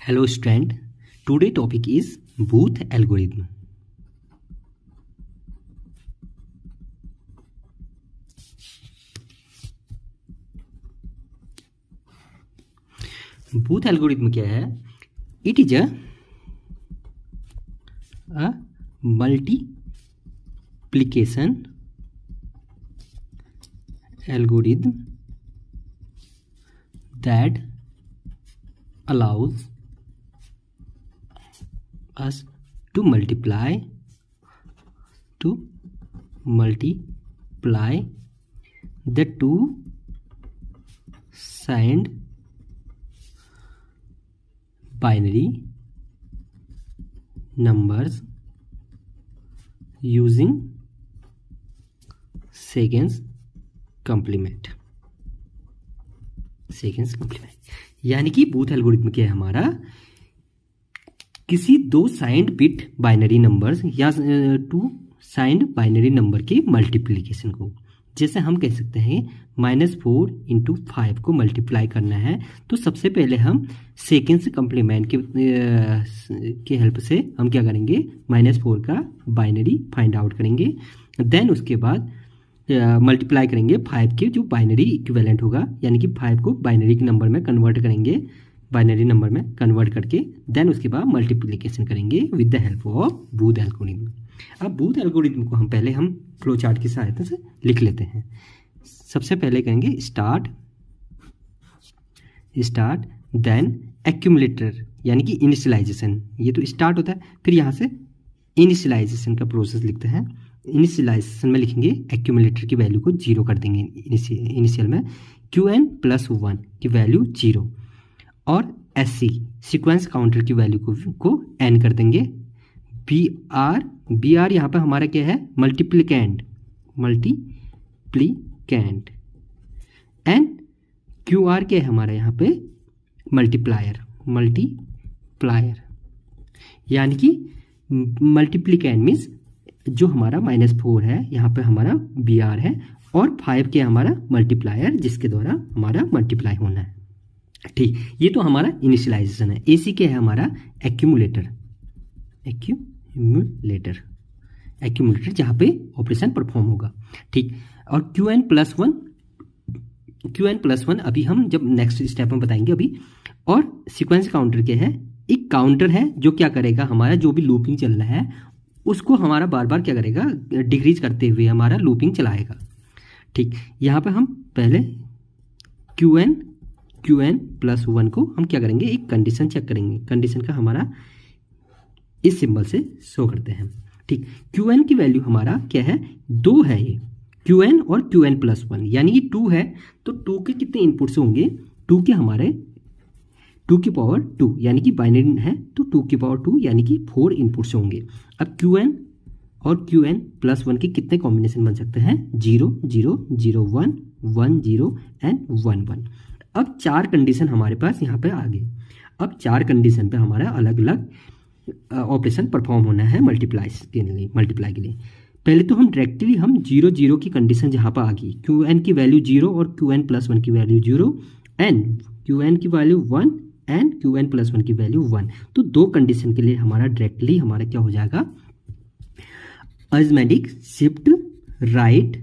Hello student, today topic is Booth algorithm. Booth algorithm क्या है? It is a multiplication algorithm that allows us to multiply the two signed binary numbers using seconds complement. यानी कि booth algorithm क्या है हमारा, किसी दो signed bit binary numbers या टू साइंड बाइनरी नंबर की मल्टीप्लिकेशन को, जैसे हम कह सकते हैं -4 × 5 को मल्टीप्लाई करना है तो सबसे पहले हम सेकेंड्स कम्प्लीमेंट के हेल्प से हम क्या करेंगे, -4 का बाइनरी फाइंड आउट करेंगे। देन उसके बाद मल्टीप्लाई करेंगे 5 के जो बाइनरी इक्विवेलेंट होगा, यानी कि 5 को बाइनरी के नंबर में कन्वर्ट करेंगे, बाइनरी नंबर में कन्वर्ट करके देन उसके बाद मल्टीप्लिकेशन करेंगे with the help of booth algorithm. अब बूथ एल्गोरिथम को हम फ्लो चार्ट की सहायता से लिख लेते हैं। सबसे पहले करेंगे स्टार्ट देन एक्यूमुलेटर यानी कि इनिशियलाइजेशन, ये तो स्टार्ट होता है, फिर यहाँ से इनिशियलाइजेशन का प्रोसेस लिखते हैं। इनिशियलाइजेशन में लिखेंगे एक्यूमुलेटर की वैल्यू को 0 कर देंगे, इनिशियल में Qn + 1 की वैल्यू 0 और SC सीक्वेंस काउंटर की वैल्यू को n कर देंगे। BR यहाँ पर हमारा क्या है, मल्टीप्लिकेंट एंड QR क्या है हमारा यहाँ पे, मल्टीप्लायर यानी कि मल्टीप्लिकेंट मीन्स जो हमारा -4 है यहाँ पे हमारा BR है और 5 के हमारा मल्टीप्लायर जिसके द्वारा हमारा मल्टीप्लाई होना है। ठीक, ये तो हमारा इनिशियलाइजेशन है। AC क्या है हमारा, एक्यूमुलेटर जहाँ पे ऑपरेशन परफॉर्म होगा। ठीक, और Qn + 1 अभी हम जब नेक्स्ट स्टेप में बताएंगे अभी। और सीक्वेंस काउंटर क्या है, एक काउंटर है जो क्या करेगा, हमारा जो भी लूपिंग चल रहा है उसको हमारा बार बार क्या करेगा, डिक्रीज करते हुए हमारा लूपिंग चलाएगा। ठीक, यहाँ पे हम पहले Qn + 1 को हम क्या करेंगे, एक कंडीशन चेक करेंगे। कंडीशन का हमारा इस सिंबल से शो करते हैं। ठीक, Qn की वैल्यू हमारा क्या है, 2 है, ये Qn और Qn + 1 यानी कि 2 है, तो 2 के कितने इनपुट्स होंगे, 2 के हमारे 2 की पावर 2 यानी कि बाइनरी है तो 2 की पावर 2 यानी कि 4 इनपुट्स होंगे। अब Qn और Qn + 1 के कितने कॉम्बिनेशन बन सकते हैं, 0 0 0 1 1 0 एंड 1 1। अब 4 कंडीशन हमारे पास यहाँ पे आ गए। अब 4 कंडीशन पे हमारा अलग अलग ऑपरेशन परफॉर्म होना है मल्टीप्लाई के लिए। पहले तो हम डायरेक्टली 0 0 की कंडीशन जहाँ पर आ गई, Qn की वैल्यू 0 और Qn + 1 की वैल्यू 0 एंड Qn की वैल्यू 1 एंड Qn + 1 की वैल्यू 1, तो 2 कंडीशन के लिए हमारा डायरेक्टली हमारा क्या हो जाएगा, arithmetic shift right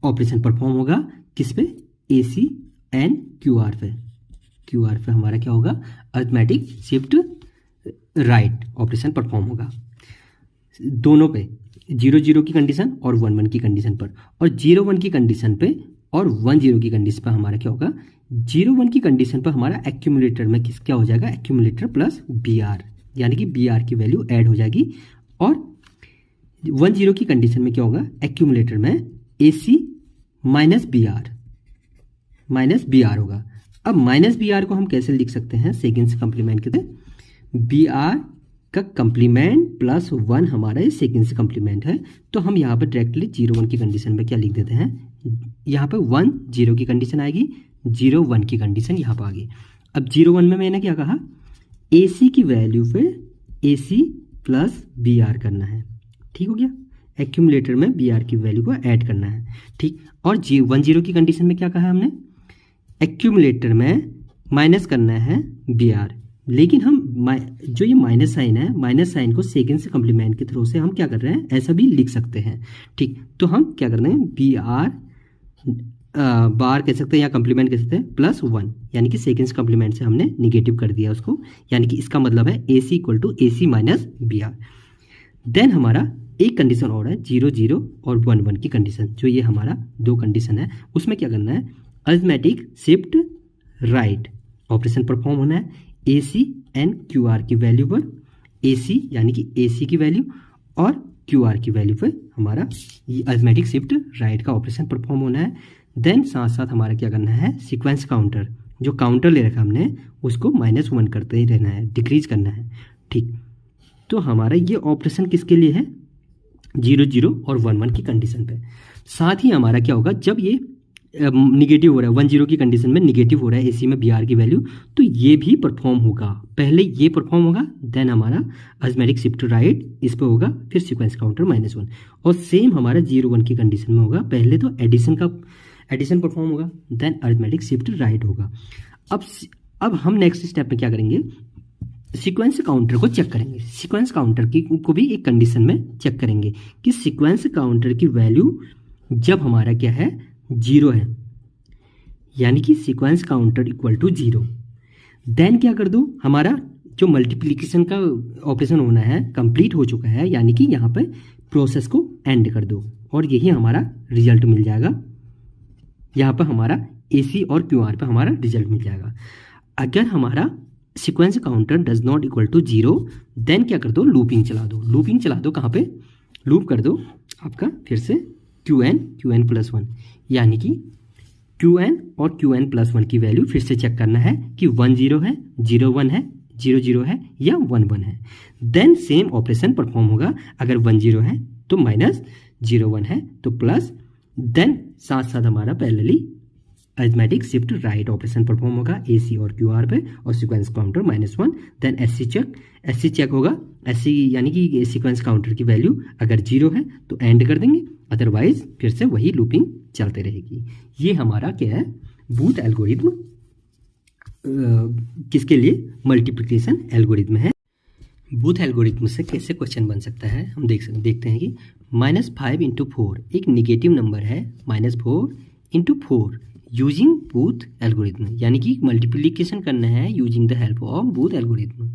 operation perform होगा। किस पे, AC एंड QR पे हमारा क्या होगा, arithmetic shift right operation perform होगा दोनों पे, 0 0 की कंडीशन और 1 1 की कंडीशन पर। और 0 1 की कंडीशन पे और 1 0 की कंडीशन पर हमारा क्या होगा, 0 1 की कंडीशन पर हमारा एक्यूमुलेटर में क्या हो जाएगा, एक्यूमुलेटर + BR यानी कि BR की वैल्यू ऐड हो जाएगी। और 1 0 की कंडीशन में क्या होगा, एक्यूमुलेटर में AC -BR होगा। अब -BR को हम कैसे लिख सकते हैं, सेकेंड्स कम्प्लीमेंट के थे, BR का कम्प्लीमेंट + 1 हमारा सेकेंड्स कम्प्लीमेंट है, तो हम यहाँ पर डायरेक्टली 0 1 की कंडीशन में क्या लिख देते हैं, यहाँ पे 1 0 की कंडीशन आएगी, 0 1 की कंडीशन यहाँ पर आ गई। अब 0 1 में मैंने क्या कहा, AC की वैल्यू पे AC + BR करना है। ठीक हो गया, एक्यूमुलेटर में BR की वैल्यू को ऐड करना है। ठीक, और 1 0 की कंडीशन में क्या कहा हमने, एक्यूमुलेटर में माइनस करना है BR लेकिन हम जो ये माइनस साइन है, माइनस साइन को सेकेंड से कम्प्लीमेंट के थ्रू से हम क्या कर रहे हैं, ऐसा भी लिख सकते हैं। ठीक, तो हम क्या कर रहे हैं, बी आर बार कह सकते हैं या कम्प्लीमेंट कह सकते हैं +1, यानी कि सेकेंड से कम्प्लीमेंट से हमने निगेटिव कर दिया उसको, यानी कि इसका मतलब है A C equal to A C minus B R. Then हमारा एक कंडीशन और है 0 0 और 1 1 की कंडीशन, जो ये हमारा दो कंडीशन है, उसमें क्या करना है, arithmetic shift right operation perform होना है A C and Q are की वैल्यू पर, ए सी यानी कि ए सी की वैल्यू और क्यू आर की वैल्यू पर हमारा ये अरिथमेटिक शिफ्ट राइट का ऑपरेशन परफॉर्म होना है। देन साथ साथ हमारा क्या करना है, सीक्वेंस काउंटर, जो काउंटर ले रखा हमने उसको -1 करते ही रहना है, डिक्रीज करना है। ठीक, तो हमारा ये ऑपरेशन किसके लिए है, 0 0 और 1 1 की कंडीशन पे। साथ ही हमारा क्या होगा, जब ये निगेटिव हो रहा है, 1 0 की कंडीशन में निगेटिव हो रहा है एसी में बी आर की वैल्यू, तो ये भी परफॉर्म होगा, पहले ये परफॉर्म होगा, देन हमारा अरिथमेटिक शिफ्ट राइट इस पे होगा, फिर सीक्वेंस काउंटर -1, और सेम हमारा 0 1 की कंडीशन में होगा, पहले तो एडिशन परफॉर्म होगा, देन अरिथमेटिक शिफ्ट राइट होगा। अब हम नेक्स्ट स्टेप में क्या करेंगे, सीक्वेंस काउंटर को चेक करेंगे। सीक्वेंस काउंटर की को भी एक कंडीशन में चेक करेंगे कि सीक्वेंस काउंटर की वैल्यू जब हमारा क्या है, 0 है, यानी कि sequence counter equal to 0, then क्या कर दो, हमारा जो मल्टीप्लिकेशन का ऑपरेशन होना है कंप्लीट हो चुका है, यानी कि यहाँ पे प्रोसेस को एंड कर दो, और यही हमारा रिजल्ट मिल जाएगा। यहाँ पर हमारा AC और QR पर हमारा रिजल्ट मिल जाएगा। अगर हमारा sequence counter does not equal to 0, then क्या कर दो, लूपिंग चला दो। लूपिंग चला दो कहाँ पे, लूप कर दो आपका फिर से QN +1, यानी कि QN और QN +1 की वैल्यू फिर से चेक करना है कि 1 0 है, 0 1 है, 0 0 है या 1 1 है। देन सेम ऑपरेशन परफॉर्म होगा, अगर 1 0 है तो -0 1 है तो प्लस, देन साथ साथ हमारा parallelly arithmetic shift right operation perform होगा AC और QR पे, और sequence counter -1, then SC check होगा, SC यानी कि सीक्वेंस काउंटर की वैल्यू अगर 0 है तो एंड कर देंगे, अदरवाइज फिर से वही लूपिंग चलते रहेगी। ये हमारा क्या है, बूथ एल्गोरिथम किसके लिए, मल्टीप्लिकेशन एल्गोरिथम है। बूथ एल्गोरिथम से कैसे क्वेश्चन बन सकता है, हम देखते हैं कि -5 × 4 एक निगेटिव नंबर है, -4 × 4 यूजिंग बूथ एल्गोरिथम, यानी कि मल्टीप्लिकेशन करना है using the help of booth algorithm.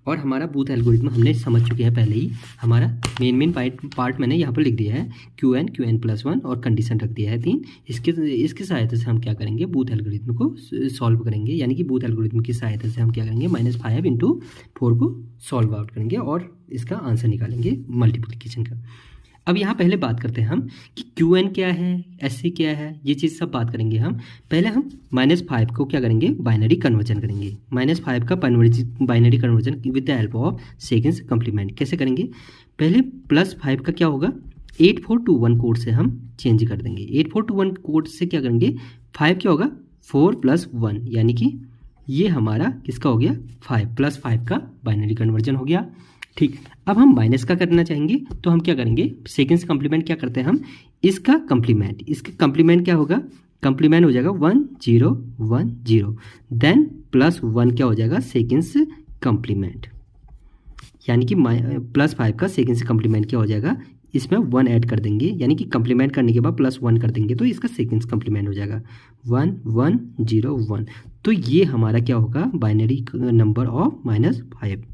और हमारा बूथ एल्गोरिथम हमने समझ चुके हैं पहले ही, हमारा मेन पार्ट मैंने यहाँ पर लिख दिया है, QN +1 और कंडीशन रख दिया है 3। इसकी सहायता से हम क्या करेंगे, बूथ एल्गोरिथम को सॉल्व करेंगे, यानी कि बूथ एल्गोरिथम की सहायता से हम क्या करेंगे, -5 × 4 को सॉल्व आउट करेंगे और इसका आंसर निकालेंगे मल्टीप्लिकेशन का। अब यहाँ पहले बात करते हैं हम कि QN क्या है, SC क्या है, ये चीज़ सब बात करेंगे हम। पहले हम -5 को क्या करेंगे, बाइनरी कन्वर्जन करेंगे। -5 का binary conversion with the help of seconds complement कैसे करेंगे, पहले +5 का क्या होगा, 8421 कोड से हम चेंज कर देंगे। 8421 कोड से क्या करेंगे, 5 क्या होगा, 4 + 1, यानी कि ये हमारा किसका हो गया, 5 +5 का बाइनरी कन्वर्जन हो गया। ठीक, अब हम माइनस का करना चाहेंगे तो हम क्या करेंगे, सेकेंड्स कम्प्लीमेंट क्या करते हैं हम, इसका कम्प्लीमेंट क्या होगा, कम्प्लीमेंट हो जाएगा 1 0 1 0, देन +1 क्या हो जाएगा, सेकेंड्स कम्प्लीमेंट, यानी कि +5 का सेकेंड्स कम्प्लीमेंट क्या हो जाएगा, इसमें 1 ऐड कर देंगे, यानी कि कम्प्लीमेंट करने के बाद +1 कर देंगे तो इसका सेकेंड्स कम्प्लीमेंट हो जाएगा 1 1 0 1। तो ये हमारा क्या होगा, बाइनरी नंबर ऑफ -5,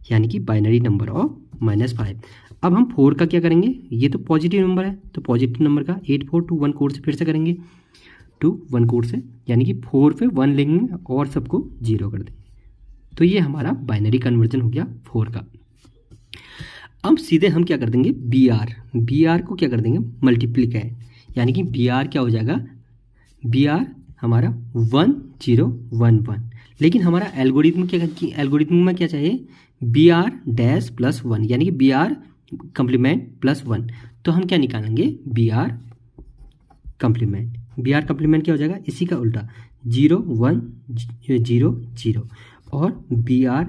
यानी कि बाइनरी नंबर ऑफ -5। अब हम 4 का क्या करेंगे, ये तो पॉजिटिव नंबर है, तो पॉजिटिव नंबर का 8421 कोड से फिर से करेंगे, 21 कोड से, यानी कि 4 पे 1 लेंगे और सबको 0 कर देंगे। तो ये हमारा बाइनरी कन्वर्जन हो गया 4 का। अब सीधे हम क्या कर देंगे, BR को क्या कर देंगे, मल्टीप्लीकेट, यानी कि BR क्या हो जाएगा, BR हमारा 1 0 1 1, लेकिन हमारा एल्गोरिथम में क्या चाहिए, BR +1, यानी कि BR कम्प्लीमेंट +1। तो हम क्या निकालेंगे, BR कम्प्लीमेंट क्या हो जाएगा, इसी का उल्टा 0 1 0 0 और BR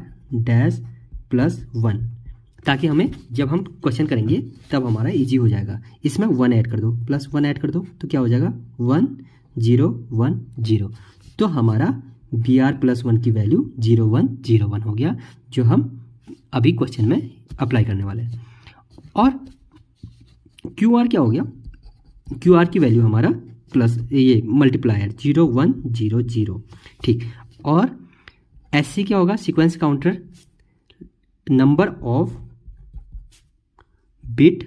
+1, ताकि हमें जब हम क्वेश्चन करेंगे तब हमारा इजी हो जाएगा। इसमें 1 ऐड कर दो, +1 ऐड कर दो तो क्या हो जाएगा 1 0 1 0। तो हमारा बी आर प्लस 1 की वैल्यू 0101 हो गया, जो हम अभी क्वेश्चन में अप्लाई करने वाले हैं। और क्यू आर क्या हो गया, क्यू आर की वैल्यू हमारा प्लस ये मल्टीप्लायर 0100, ठीक। और एस सी क्या होगा, sequence counter number of bit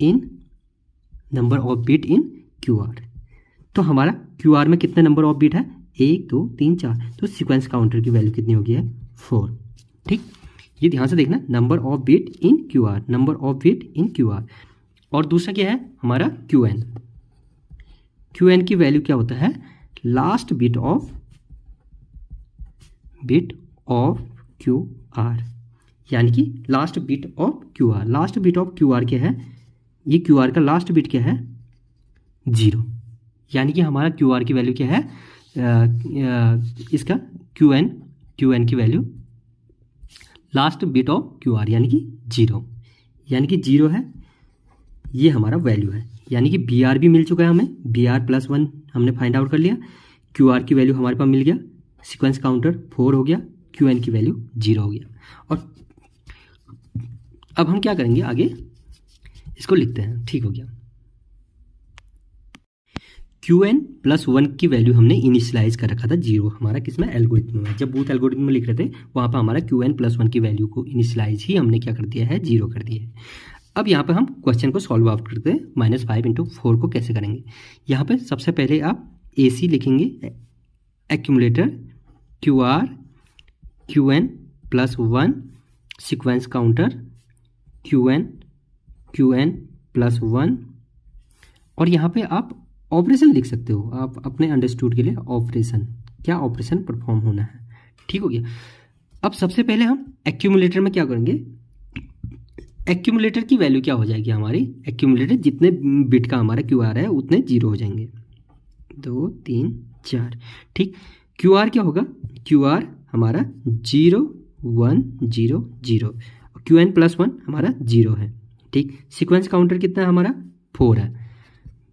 in Q R. तो हमारा क्यू आर में कितने नंबर ऑफ बिट है, 1 2 3 4, तो सीक्वेंस काउंटर की वैल्यू कितनी होगी है 4, ठीक। ये ध्यान से देखना, number of bit in Q R, number of bit in Q R. और दूसरा क्या है हमारा क्यू एन, क्यू एन की वैल्यू क्या होता है, last bit of Q are, यानी कि last bit of Q are. Last bit of Q R क्या है, ये क्यू आर का लास्ट बिट क्या है 0, यानी कि हमारा क्यू आर की वैल्यू क्या है, इसका क्यू एन की value last bit of Q are यानी कि 0, यानी कि 0 है, ये हमारा वैल्यू है। यानी कि बी आर भी मिल चुका है हमें, बी आर प्लस 1 हमने फाइंड आउट कर लिया, क्यू आर की वैल्यू हमारे पास मिल गया, सीक्वेंस काउंटर 4 हो गया, क्यू एन की वैल्यू 0 हो गया। और अब हम क्या करेंगे आगे, इसको लिखते हैं, ठीक हो गया। क्यू एन प्लस 1 की वैल्यू हमने इनिशियलाइज कर रखा था 0, हमारा किसमें, एल्गोरिथम में। जब बूथ एल्गोरिथम में लिख रहे थे वहाँ पर हमारा क्यू एन प्लस 1 की वैल्यू को इनिशियलाइज ही हमने क्या कर दिया है, 0 कर दिया है। अब यहाँ पर हम क्वेश्चन को सॉल्व आउट करते हैं, -5 × 4 को कैसे करेंगे। यहाँ पे सबसे पहले आप ए सी लिखेंगे, accumulator Q R Q N plus 1 sequence counter Q N plus 1, और यहाँ पे आप ऑपरेशन लिख सकते हो, आप अपने अंडरस्टूड के लिए ऑपरेशन, क्या ऑपरेशन परफॉर्म होना है, ठीक हो गया। अब सबसे पहले हम एक्यूमुलेटर में क्या करेंगे, एक्यूमुलेटर की वैल्यू क्या हो जाएगी हमारी, एक्यूमुलेटर जितने बिट का हमारा क्यू आर है उतने 0 हो जाएंगे, 2 3 4, ठीक। क्यू आर क्या होगा, क्यू आर हमारा 0 1 0 0, क्यू एन प्लस 1 हमारा 0 है, ठीक। सीक्वेंस काउंटर कितना है हमारा 4 है,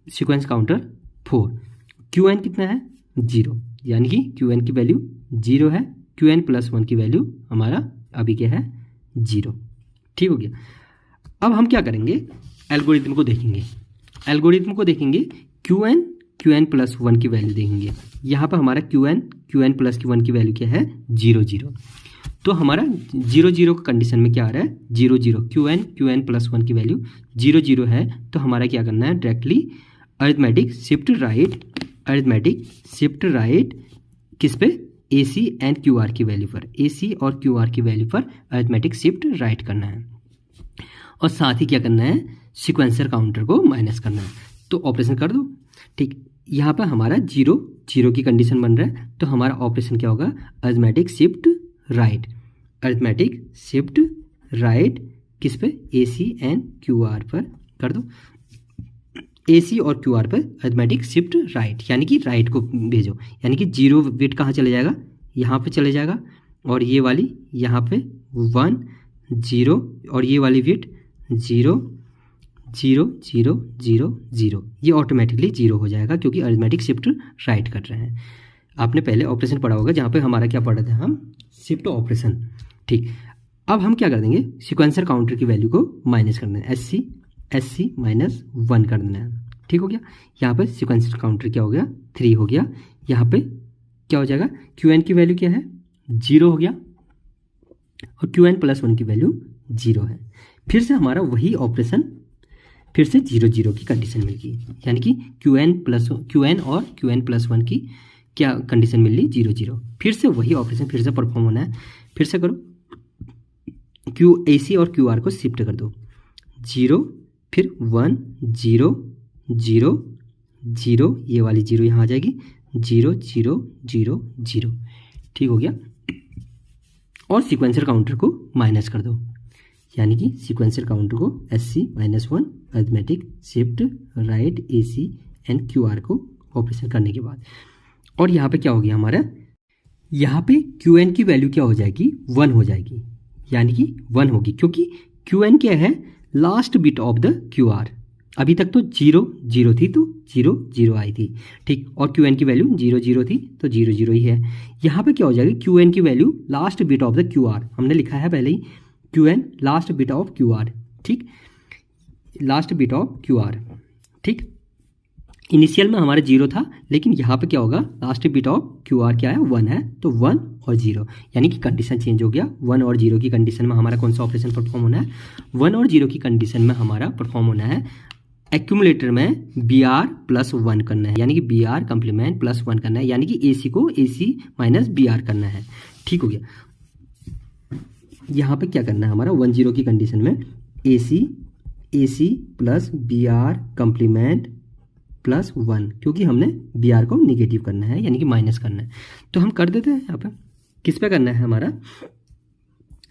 सीक्वेंस काउंटर 4, क्यू एन कितना है 0, यानी कि क्यू एन की वैल्यू 0 है, क्यू एन प्लस 1 की वैल्यू हमारा अभी क्या है 0, ठीक हो गया। अब हम क्या करेंगे, एल्गोरिथम को देखेंगे, क्यू एन प्लस 1 की वैल्यू देखेंगे। यहाँ पर हमारा क्यू एन प्लस 1 की वैल्यू क्या है 0 0, तो हमारा 0 0 का कंडीशन में क्या आ रहा है 0 0, क्यू एन प्लस 1 की वैल्यू 0 0 है, तो हमारा क्या करना है, डायरेक्टली अरिथमेटिक शिफ्ट राइट किस पे, ए सी एंड क्यू आर की वैल्यू पर, ए सी और क्यू आर की वैल्यू पर अरिथमेटिक शिफ्ट राइट करना है, और साथ ही क्या करना है, सीक्वेंसर काउंटर को माइनस करना है। तो ऑपरेशन कर दो, ठीक। यहाँ पर हमारा 0 0 की कंडीशन बन रहा है, तो हमारा ऑपरेशन क्या होगा, अरिथमेटिक शिफ्ट राइट किस पे, ए सी एंड क्यू आर पर कर दो, ए सी और क्यू आर पर अरिथमेटिक शिफ्ट राइट, यानी कि राइट को भेजो, यानी कि 0 बिट कहाँ चले जाएगा, यहाँ पे चले जाएगा, और ये वाली यहाँ पे 1 0, और ये वाली बिट 0 0 0 0 0, ये ऑटोमेटिकली 0 हो जाएगा क्योंकि अरिथमेटिक शिफ्ट राइट कर रहे हैं। आपने पहले ऑपरेशन पढ़ा होगा जहाँ पे हमारा क्या पढ़ा था हम, शिफ्ट ऑपरेशन, ठीक। अब हम क्या कर देंगे, सीक्वेंसर काउंटर की वैल्यू को माइनस कर देना है, एस सी -1 कर देना है, ठीक हो गया। यहाँ पे सीक्वेंसर काउंटर क्या हो गया 3 हो गया, यहाँ पे क्या हो जाएगा, क्यू एन की वैल्यू क्या है 0 हो गया, और क्यू एन प्लस 1 की वैल्यू 0 है। फिर से हमारा वही ऑपरेशन, फिर से 0 0 की कंडीशन मिल गई, यानी कि क्यू एन और क्यू एन प्लस 1 की क्या कंडीशन मिल रही 0 0, फिर से वही ऑपरेशन फिर से परफॉर्म होना है, फिर से करो, क्यू ए सी और क्यू आर को शिफ्ट कर दो, 0 फिर 1 0 0 0, ये वाली 0 यहाँ आ जाएगी, 0 0 0 0, ठीक हो गया। और सीक्वेंसर काउंटर को माइनस कर दो, यानी कि सीक्वेंसर काउंटर को S C -1 arithmetic shift right A C and Q R को ऑपरेशन करने के बाद, और यहाँ पे क्या हो गया हमारा, यहाँ पे क्यू एन की वैल्यू क्या हो जाएगी 1 हो जाएगी, यानी कि 1 होगी, क्योंकि क्यू एन क्या है last bit of the Q are, अभी तक तो 0 0 थी तो 0 0 आई थी, ठीक। और क्यू एन की वैल्यू 0 0 थी तो 0 0 ही है। यहाँ पे क्या हो जाएगी, क्यू एन की value last bit of the Q R, हमने लिखा है पहले ही Q N last bit of Q R, ठीक, last bit of Q R, ठीक। इनिशियल में हमारा 0 था, लेकिन यहाँ पे क्या होगा, last bit of Q R क्या है, 1 है, तो 1 और 0, यानी कि कंडीशन चेंज हो गया। 1 और 0 की कंडीशन में हमारा कौन सा ऑपरेशन परफॉर्म होना है, 1 और 0 की कंडीशन में हमारा परफॉर्म होना है एक्यूमुलेटर में बी आर प्लस 1 करना है, यानी कि बी आर कंप्लीमेंट प्लस 1 करना है, यानी कि ए सी को ए सी माइनस बी आर करना है, ठीक हो गया। यहाँ पे क्या करना है हमारा, 1 0 की कंडीशन में A C plus B R complement plus 1, क्योंकि हमने बी आर को निगेटिव करना है, यानी कि माइनस करना है, तो हम कर देते हैं। यहाँ पे किस पे करना है हमारा,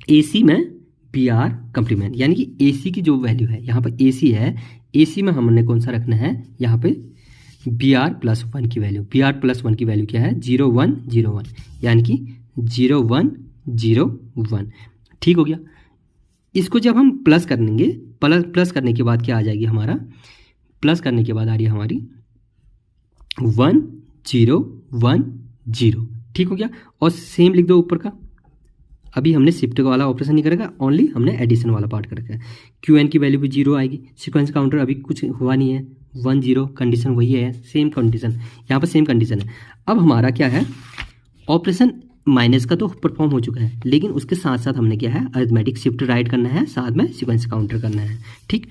ए सी में बी आर कंप्लीमेंट, यानी कि ए सी की जो वैल्यू है, यहाँ पे ए सी है, ए सी में हमने कौन सा रखना है, यहाँ पे बी आर प्लस 1 की वैल्यू, बी आर प्लस 1 की वैल्यू क्या है, 0 1 0 1, यानी कि 0 1 0 1, ठीक हो गया। इसको जब हम प्लस करेंगे, प्लस करने के बाद क्या आ जाएगी हमारा, प्लस करने के बाद आ रही है हमारी 1 0 1 0, ठीक हो गया। और सेम लिख दो ऊपर का, अभी हमने शिफ्ट वाला ऑपरेशन नहीं करेगा, ओनली हमने एडिशन वाला पार्ट कर रखा है। क्यू एन की वैल्यू भी 0 आएगी, सीक्वेंस काउंटर अभी कुछ हुआ नहीं है, 1 0 कंडीशन वही है, सेम कंडीशन यहाँ पर सेम कंडीशन है। अब हमारा क्या है, ऑपरेशन माइनस का तो परफॉर्म हो चुका है, लेकिन उसके साथ साथ हमने क्या है, अरिथमेटिक शिफ्ट राइट करना है, साथ में सीक्वेंस काउंटर करना है, ठीक।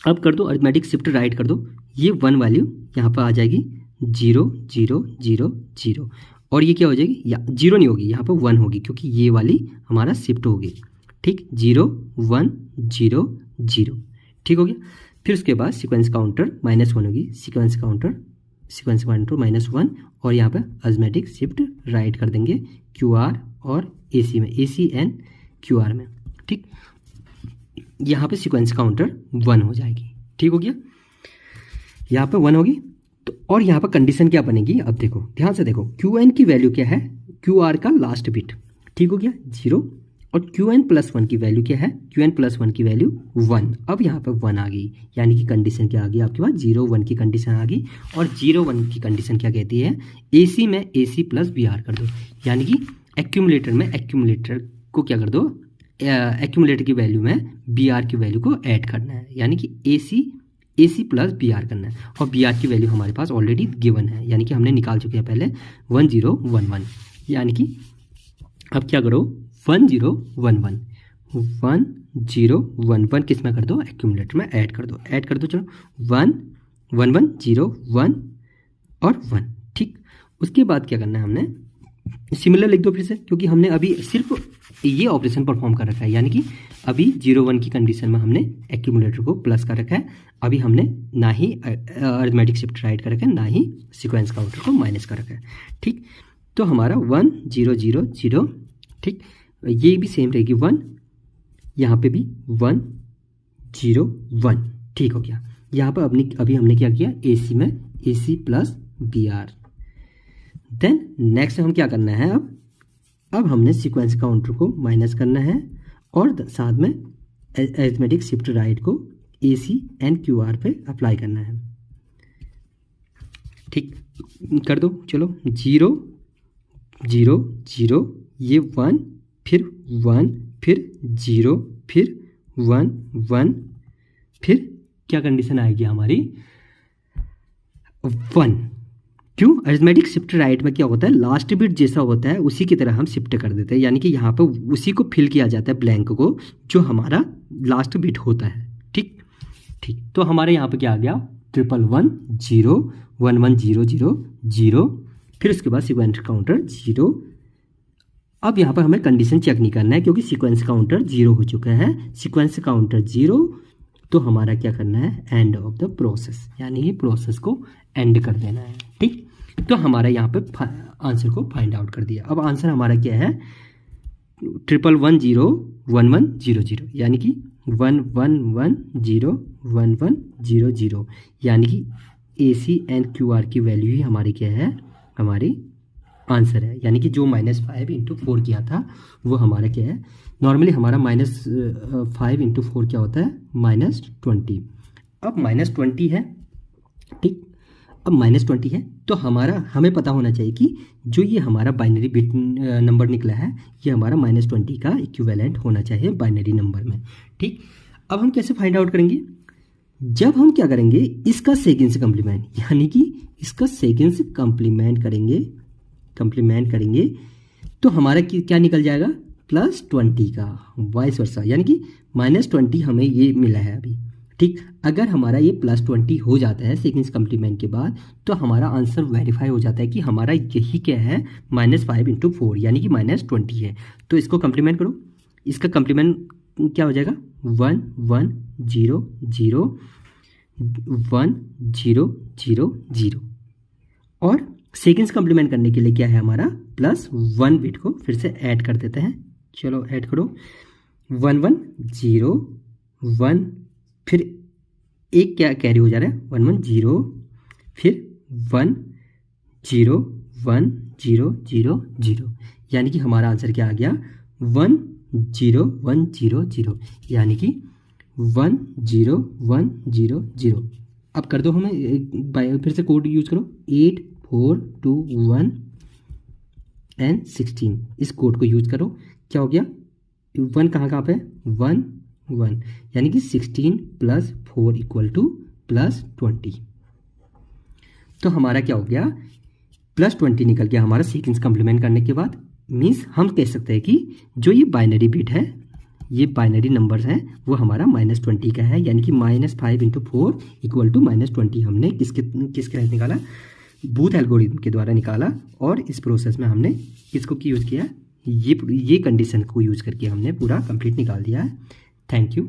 अब कर दो अरिथमेटिक शिफ्ट राइट कर दो, ये 1 वैल्यू यहाँ पर आ जाएगी 0 0 0 0, और ये क्या हो जाएगी, या 0 नहीं होगी, यहाँ पर 1 होगी, क्योंकि ये वाली हमारा शिफ्ट होगी, ठीक, 0 1 0 0, ठीक हो गया। फिर उसके बाद सीक्वेंस काउंटर -1 होगी, सीक्वेंस काउंटर -1, और यहाँ पे अरिथमेटिक शिफ्ट राइट कर देंगे क्यू आर और ए सी में, A C and Q are में, ठीक। यहाँ पे सीक्वेंस काउंटर 1 हो जाएगी, ठीक हो गया, यहाँ पे 1 होगी। तो और यहाँ पर कंडीशन क्या बनेगी, अब देखो ध्यान से देखो, क्यू एन की वैल्यू क्या है, क्यू आर का लास्ट बिट, ठीक हो गया 0, और क्यू एन प्लस 1 की वैल्यू क्या है, क्यू एन प्लस 1 की वैल्यू 1। अब यहाँ पर 1 आ गई, यानी कि कंडीशन क्या आ गई आपके पास, 0 1 की कंडीशन आ गई, और 0 1 की कंडीशन क्या कहती है, ए सी में A C plus B are कर दो, यानी कि एक्यूमुलेटर में एक्यूमुलेटर को क्या कर दो, एक्यूमुलेटर की वैल्यू में बी आर की वैल्यू को ऐड करना है, यानी कि ए सी प्लस बी आर करना है, और बी आर की वैल्यू हमारे पास ऑलरेडी गिवन है, यानी कि हमने निकाल चुके हैं पहले 1 0 1 1, यानी कि अब क्या करो, 1 0 1 1 1 0 1 1 किस में कर दो, एक्यूमुलेटर में ऐड कर दो, चलो 1 1 1 0 1 और 1, ठीक। उसके बाद क्या करना है, हमने सिमिलर लिख दो फिर से, क्योंकि हमने अभी सिर्फ ये ऑपरेशन परफॉर्म कर रखा है, यानी कि अभी 0 1 की कंडीशन में हमने एक्यूमुलेटर को प्लस कर रखा है, अभी हमने ना ही अरिथमेटिक शिफ्ट राइट कर रखा है, ना ही सीक्वेंस काउंटर को माइनस कर रखा है, ठीक। तो हमारा 1 0 0 0, ठीक, ये भी सेम रहेगी 1, यहाँ पे भी 1 0 1, ठीक हो गया। यहाँ पर अभी हमने क्या किया, ए सी में A C plus B R. Then next हम क्या करना है, अब हमने सीक्वेंस काउंटर को माइनस करना है, और साथ में अरिथमेटिक शिफ्ट राइट को ए सी एंड क्यू आर पे अप्लाई करना है, ठीक, कर दो, चलो 0 0 0, ये 1 फिर 1 फिर 0 फिर 1 1, फिर क्या कंडीशन आएगी हमारी, 1, क्यों, अरिथमेटिक शिफ्ट राइट में क्या होता है, लास्ट बिट जैसा होता है उसी की तरह हम शिफ्ट कर देते हैं, यानी कि यहाँ पर उसी को फिल किया जाता है ब्लैंक को, जो हमारा लास्ट बिट होता है, ठीक। तो हमारे यहाँ पे क्या आ गया, 1 1 0 1 1 0 0 0, फिर उसके बाद सीक्वेंस काउंटर 0। अब यहाँ पर हमें कंडीशन चेक नहीं करना है, क्योंकि सीक्वेंस काउंटर 0 हो चुका है, सीक्वेंस काउंटर 0, तो हमारा क्या करना है, एंड ऑफ द प्रोसेस, यानी कि प्रोसेस को एंड कर देना है, ठीक। तो हमारा यहाँ पे आंसर को फाइंड आउट कर दिया। अब आंसर हमारा क्या है, 1 1 0 1 1 0 0, यानी कि 1 1 1 0 1 1 0 0, यानी कि ए सी एंड क्यू आर की वैल्यू ही हमारी क्या है, हमारी आंसर है, यानी कि जो -5 × 4 किया था वो हमारा क्या है, नॉर्मली हमारा -5 × 4 क्या होता है, -20, अब -20 है, ठीक। अब -20 है तो हमें पता होना चाहिए कि जो ये हमारा बाइनरी बिट नंबर निकला है ये हमारा -20 का इक्विवेलेंट होना चाहिए बाइनरी नंबर में, ठीक। अब हम कैसे फाइंड आउट करेंगे? जब हम क्या करेंगे, इसका सेकेंड से कम्प्लीमेंट, यानी कि इसका सेकेंड से कम्प्लीमेंट करेंगे तो हमारा क्या निकल जाएगा, +20 का, वाइस वर्सा, यानी कि -20 हमें ये मिला है अभी, ठीक। अगर हमारा ये +20 हो जाता है सेकेंड कम्प्लीमेंट के बाद तो हमारा आंसर वेरीफाई हो जाता है कि हमारा यही क्या है, -5 × 4 यानी कि -20 है। तो इसको कम्प्लीमेंट करो, इसका कम्प्लीमेंट क्या हो जाएगा, 1 1 0 0 1 0 0 0। और सेकेंड्स कम्प्लीमेंट करने के लिए क्या है हमारा, +1 बिट को फिर से ऐड कर देते हैं। चलो ऐड करो, 1 1 0 1, फिर एक क्या कैरी हो जा रहा है, 1 1 0, फिर 1 0 1 0 0 0, यानी कि हमारा आंसर क्या आ गया, 1 0 1 0 0, यानी कि 1 0 1 0 0। अब कर दो हमें फिर से कोड यूज करो, 8 4 2 1 एंड 16, इस कोड को यूज करो। क्या हो गया, 1 कहाँ पे, 1 1, यानी कि 16 + 4 = +20। तो हमारा क्या हो गया, +20 निकल गया हमारा सेकेंड्स कम्प्लीमेंट करने के बाद। मीन्स हम कह सकते हैं कि जो ये बाइनरी बिट है, ये बाइनरी नंबर्स हैं, वो हमारा -20 का है, यानी कि -5 × 4 = -20 हमने किसके निकाला, बूथ एल्गोरिथम के द्वारा निकाला। और इस प्रोसेस में हमने किसको यूज़ किया, ये कंडीशन को यूज़ करके हमने पूरा कंप्लीट निकाल दिया है। Thank you.